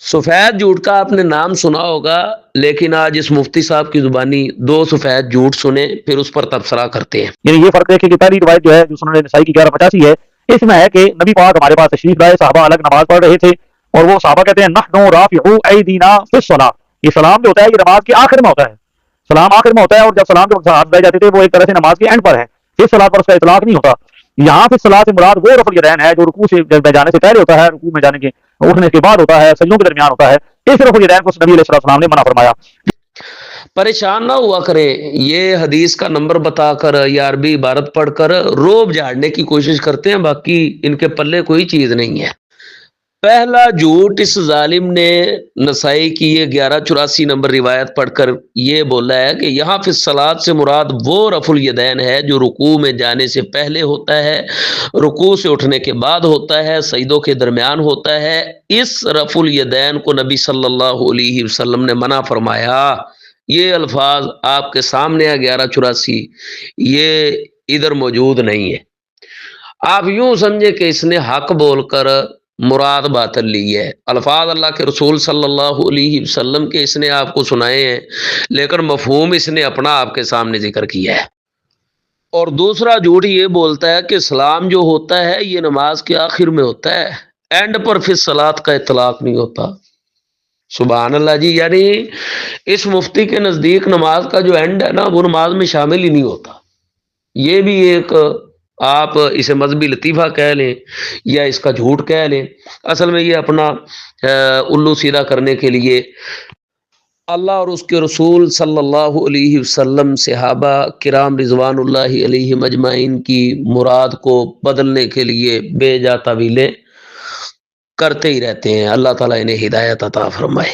سفید جھوٹ کا آپ نے نام سنا ہوگا، لیکن آج اس مفتی صاحب کی زبانی دو سفید جھوٹ سنے پھر اس پر تبصرہ کرتے ہیں۔ یعنی یہ فرق دیکھیں کہ پہلی روایت جو ہے جو سنن نسائی کی 1185 ہے، اس میں ہے کہ نبی پاک ہمارے پاس تشریف لائے، صحابہ الگ نماز پڑھ رہے تھے، اور وہ صحابہ کہتے ہیں نحن رافعو ایدینا فی الصلاۃ، یہ سلام جو ہوتا ہے یہ نماز کے آخر میں ہوتا ہے، سلام آخر میں ہوتا ہے، اور جب سلام کے وقت ہاتھ اٹھائے جاتے تھے وہ ایک طرح سے نماز کے اینڈ پر ہے، اس صلاۃ پر اس کا اطلاق نہیں ہوتا۔ یہاں پھر صلاۃ سے مراد وہ رفع الیدین ہے جو رکوع سے جانے سے پہلے ہوتا ہے، رکوع میں جانے کے اٹھنے کے بعد ہوتا ہے، سجدوں کے درمیان ہوتا ہے، اس رفع الیدین کو نبی علیہ السلام نے منع فرمایا۔ پریشان نہ ہوا کرے، یہ حدیث کا نمبر بتا کر یا عربی عبارت پڑھ کر روب جھاڑنے کی کوشش کرتے ہیں، باقی ان کے پلے کوئی چیز نہیں ہے۔ پہلا جھوٹ اس ظالم نے نسائی کی یہ 1184 نمبر روایت پڑھ کر یہ بولا ہے کہ یہاں فی الصلاۃ سے مراد وہ رفع الیدین ہے جو رکوع میں جانے سے پہلے ہوتا ہے، رکوع سے اٹھنے کے بعد ہوتا ہے، سجدوں کے درمیان ہوتا ہے۔ اس رفع الیدین کو نبی صلی اللہ علیہ وسلم نے منع فرمایا۔ یہ الفاظ آپ کے سامنے ہے 1184، یہ ادھر موجود نہیں ہے۔ آپ یوں سمجھے کہ اس نے حق بول کر مراد باطل لی ہے، الفاظ اللہ کے رسول صلی اللہ علیہ وسلم کے اس نے آپ کو سنائے ہیں، لیکن مفہوم اس نے اپنا آپ کے سامنے ذکر کیا ہے۔ اور دوسرا جھوٹ یہ بولتا ہے کہ سلام جو ہوتا ہے یہ نماز کے آخر میں ہوتا ہے، اینڈ پر فی الصلاۃ کا اطلاق نہیں ہوتا۔ سبحان اللہ جی، یعنی اس مفتی کے نزدیک نماز کا جو اینڈ ہے نا وہ نماز میں شامل ہی نہیں ہوتا۔ یہ بھی ایک آپ اسے مذہبی لطیفہ کہہ لیں یا اس کا جھوٹ کہہ لیں، اصل میں یہ اپنا الو سیدھا کرنے کے لیے اللہ اور اس کے رسول صلی اللہ علیہ وسلم، صحابہ کرام رضوان اللہ علیہم اجمعین کی مراد کو بدلنے کے لیے بے جا تعویلیں کرتے ہی رہتے ہیں۔ اللہ تعالیٰ انہیں ہدایت عطا فرمائے۔